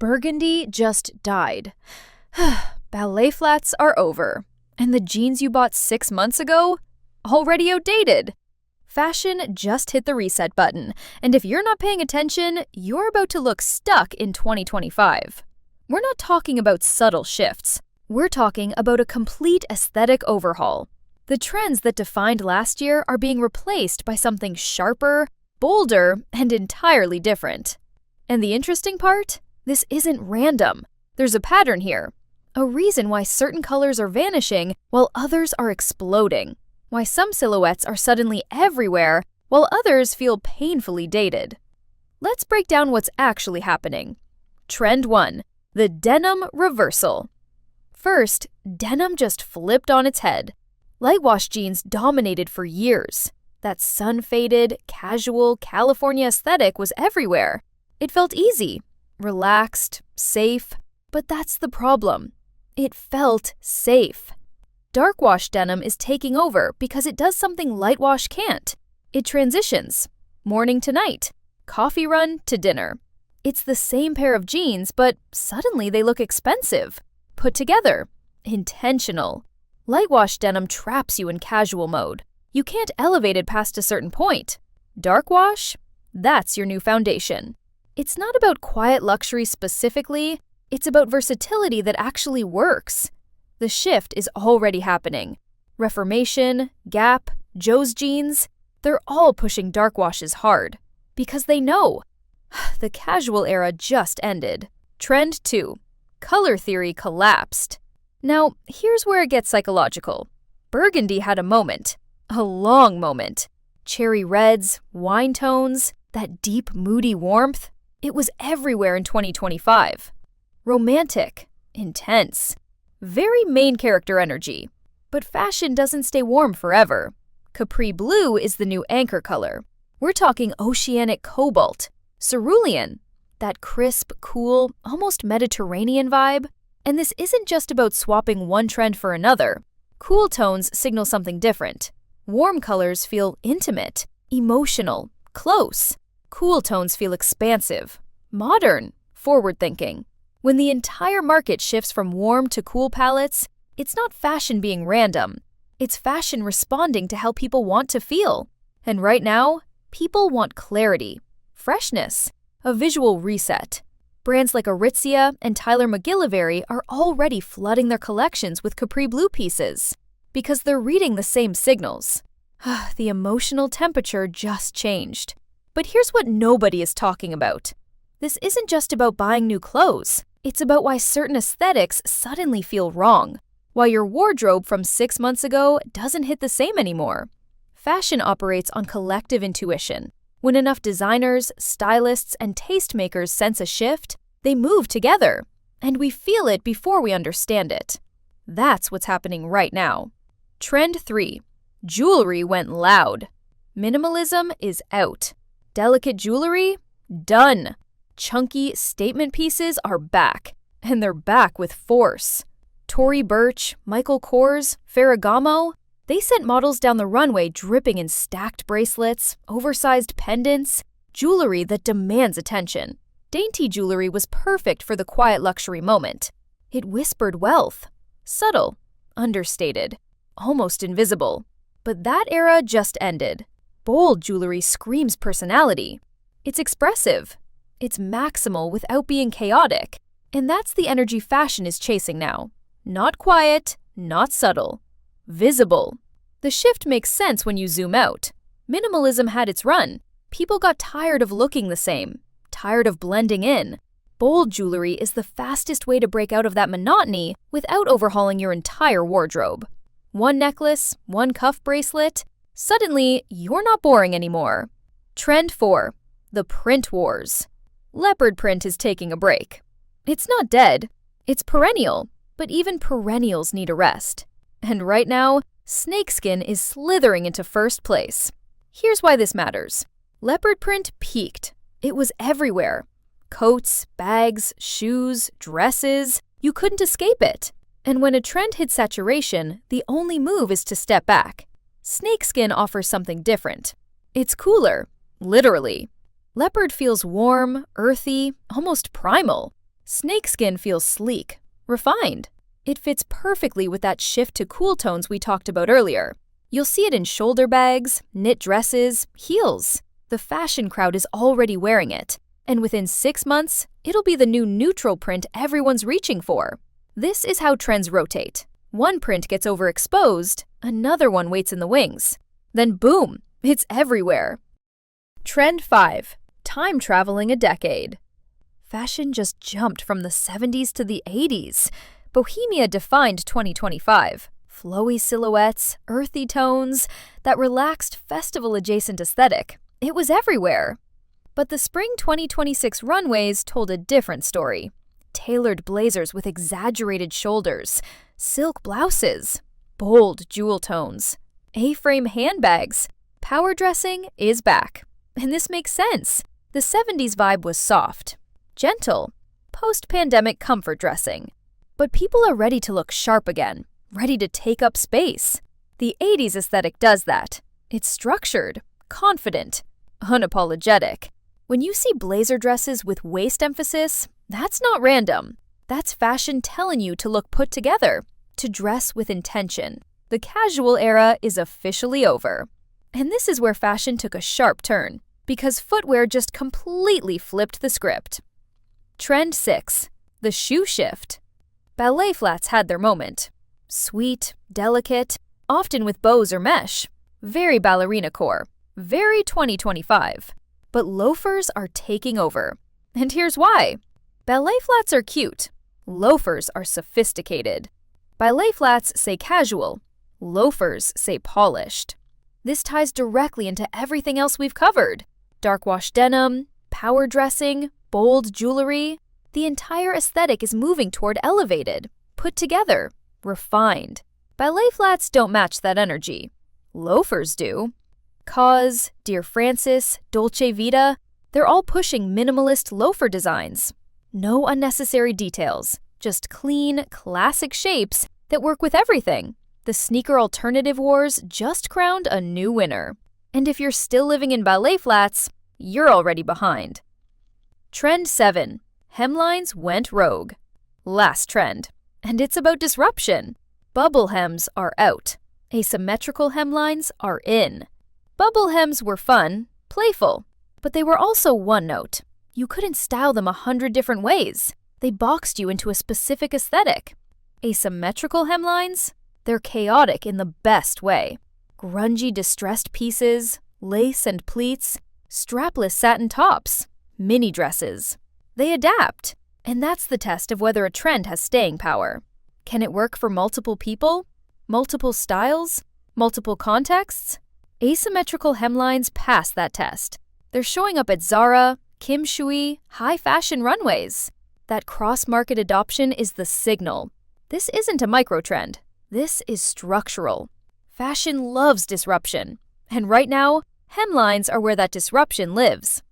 Burgundy just died. Ballet flats are over. And the jeans you bought 6 months ago? Already outdated. Fashion just hit the reset button, and if you're not paying attention, you're about to look stuck in 2025. We're not talking about subtle shifts. We're talking about a complete aesthetic overhaul. The trends that defined last year are being replaced by something sharper, bolder, and entirely different. And the interesting part? This isn't random. There's a pattern here. A reason why certain colors are vanishing while others are exploding. Why some silhouettes are suddenly everywhere while others feel painfully dated. Let's break down what's actually happening. Trend 1. The denim reversal. First, denim just flipped on its head. Lightwash jeans dominated for years. That sun-faded, casual California aesthetic was everywhere. It felt easy, relaxed, safe, but that's the problem. It felt safe. Darkwash denim is taking over because it does something lightwash can't. It transitions. Morning to night. Coffee run to dinner. It's the same pair of jeans, but suddenly they look expensive. Put together. Intentional. Lightwash denim traps you in casual mode. You can't elevate it past a certain point. Darkwash? That's your new foundation. It's not about quiet luxury specifically. It's about versatility that actually works. The shift is already happening. Reformation, Gap, Joe's Jeans, they're all pushing dark washes hard. Because they know. The casual era just ended. Trend 2. Color theory collapsed. Now, here's where it gets psychological. Burgundy had a moment. A long moment. Cherry reds, wine tones, that deep, moody warmth. It was everywhere in 2025. Romantic. Intense. Very main character energy. But fashion doesn't stay warm forever. Capri blue is the new anchor color. We're talking oceanic cobalt, cerulean, that crisp, cool, almost Mediterranean vibe. And this isn't just about swapping one trend for another. Cool tones signal something different. Warm colors feel intimate, emotional, close. Cool tones feel expansive, modern, forward-thinking. When the entire market shifts from warm to cool palettes, it's not fashion being random. It's fashion responding to how people want to feel. And right now, people want clarity, freshness, a visual reset. Brands like Aritzia and Tyler McGillivray are already flooding their collections with Capri Blue pieces because they're reading the same signals. The emotional temperature just changed. But here's what nobody is talking about. This isn't just about buying new clothes. It's about why certain aesthetics suddenly feel wrong, why your wardrobe from 6 months ago doesn't hit the same anymore. Fashion operates on collective intuition. When enough designers, stylists, and tastemakers sense a shift, they move together, and we feel it before we understand it. That's what's happening right now. Trend 3. Jewelry went loud. Minimalism is out. Delicate jewelry? Done. Chunky statement pieces are back, and they're back with force. Tory Burch, Michael Kors, Ferragamo, they sent models down the runway dripping in stacked bracelets, oversized pendants, jewelry that demands attention. Dainty jewelry was perfect for the quiet luxury moment. It whispered wealth. Subtle, understated, almost invisible. But that era just ended. Bold jewelry screams personality. It's expressive. It's maximal without being chaotic. And that's the energy fashion is chasing now. Not quiet, not subtle. Visible. The shift makes sense when you zoom out. Minimalism had its run. People got tired of looking the same, tired of blending in. Bold jewelry is the fastest way to break out of that monotony without overhauling your entire wardrobe. One necklace, one cuff bracelet, suddenly you're not boring anymore. Trend 4. The print wars. Leopard print is taking a break. It's not dead. It's perennial, but even perennials need a rest. And right now, snakeskin is slithering into first place. Here's why this matters. Leopard print peaked. It was everywhere. Coats, bags, shoes, dresses. You couldn't escape it. And when a trend hits saturation, the only move is to step back. Snakeskin offers something different. It's cooler, literally. Leopard feels warm, earthy, almost primal. Snakeskin feels sleek, refined. It fits perfectly with that shift to cool tones we talked about earlier. You'll see it in shoulder bags, knit dresses, heels. The fashion crowd is already wearing it, and within 6 months, it'll be the new neutral print everyone's reaching for. This is how trends rotate. One print gets overexposed, another one waits in the wings. Then boom, it's everywhere. Trend 5. Time traveling a decade. Fashion just jumped from the 70s to the 80s. Bohemia defined 2025. Flowy silhouettes, earthy tones, that relaxed festival-adjacent aesthetic. It was everywhere. But the spring 2026 runways told a different story. Tailored blazers with exaggerated shoulders, silk blouses, bold jewel tones, A-frame handbags. Power dressing is back. And this makes sense. The 70s vibe was soft, gentle, post-pandemic comfort dressing. But people are ready to look sharp again, ready to take up space. The 80s aesthetic does that. It's structured, confident, unapologetic. When you see blazer dresses with waist emphasis, that's not random. That's fashion telling you to look put together, to dress with intention. The casual era is officially over. And this is where fashion took a sharp turn, because footwear just completely flipped the script. Trend 6. The shoe shift. Ballet flats had their moment. Sweet, delicate, often with bows or mesh. Very ballerina core. Very 2025. But loafers are taking over. And here's why. Ballet flats are cute. Loafers are sophisticated. Ballet flats say casual. Loafers say polished. This ties directly into everything else we've covered. Dark wash denim, power dressing, bold jewelry. The entire aesthetic is moving toward elevated, put together, refined. Ballet flats don't match that energy. Loafers do. Cause, Dear Francis, Dolce Vita, they're all pushing minimalist loafer designs. No unnecessary details, just clean, classic shapes that work with everything. The sneaker alternative wars just crowned a new winner. And if you're still living in ballet flats, you're already behind. Trend 7. Hemlines went rogue. Last trend. And it's about disruption. Bubble hems are out. Asymmetrical hemlines are in. Bubble hems were fun, playful, but they were also one note. You couldn't style them 100 different ways. They boxed you into a specific aesthetic. Asymmetrical hemlines? They're chaotic in the best way. Grungy distressed pieces, lace and pleats, strapless satin tops, mini dresses. They adapt, and that's the test of whether a trend has staying power. Can it work for multiple people? Multiple styles? Multiple contexts? Asymmetrical hemlines pass that test. They're showing up at Zara, Kim Shui, high fashion runways. That cross-market adoption is the signal. This isn't a microtrend. This is structural. Fashion loves disruption. And right now, hemlines are where that disruption lives.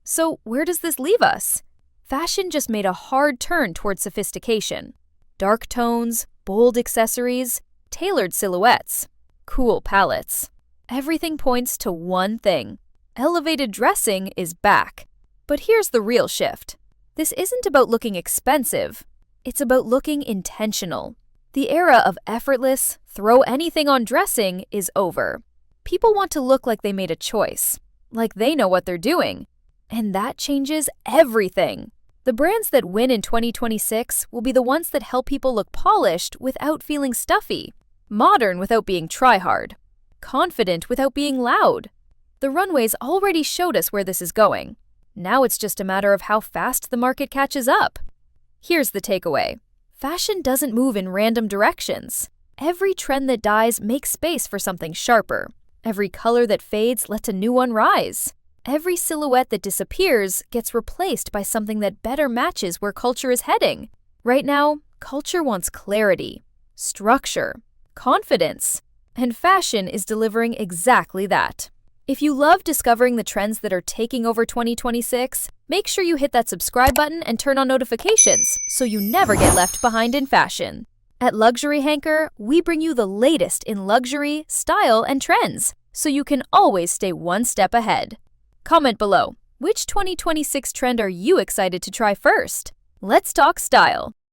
So where does this leave us? Fashion just made a hard turn toward sophistication. Dark tones, bold accessories, tailored silhouettes, cool palettes. Everything points to one thing. Elevated dressing is back. But here's the real shift. This isn't about looking expensive. It's about looking intentional. The era of effortless, throw anything on dressing is over. People want to look like they made a choice, like they know what they're doing. And that changes everything. The brands that win in 2026 will be the ones that help people look polished without feeling stuffy, modern without being try-hard, confident without being loud. The runways already showed us where this is going. Now it's just a matter of how fast the market catches up. Here's the takeaway. Fashion doesn't move in random directions. Every trend that dies makes space for something sharper. Every color that fades lets a new one rise. Every silhouette that disappears gets replaced by something that better matches where culture is heading. Right now, culture wants clarity, structure, confidence, and fashion is delivering exactly that. If you love discovering the trends that are taking over 2026, make sure you hit that subscribe button and turn on notifications so you never get left behind in fashion. At Luxury Hanker, we bring you the latest in luxury, style, and trends so you can always stay one step ahead. Comment below, which 2026 trend are you excited to try first? Let's talk style.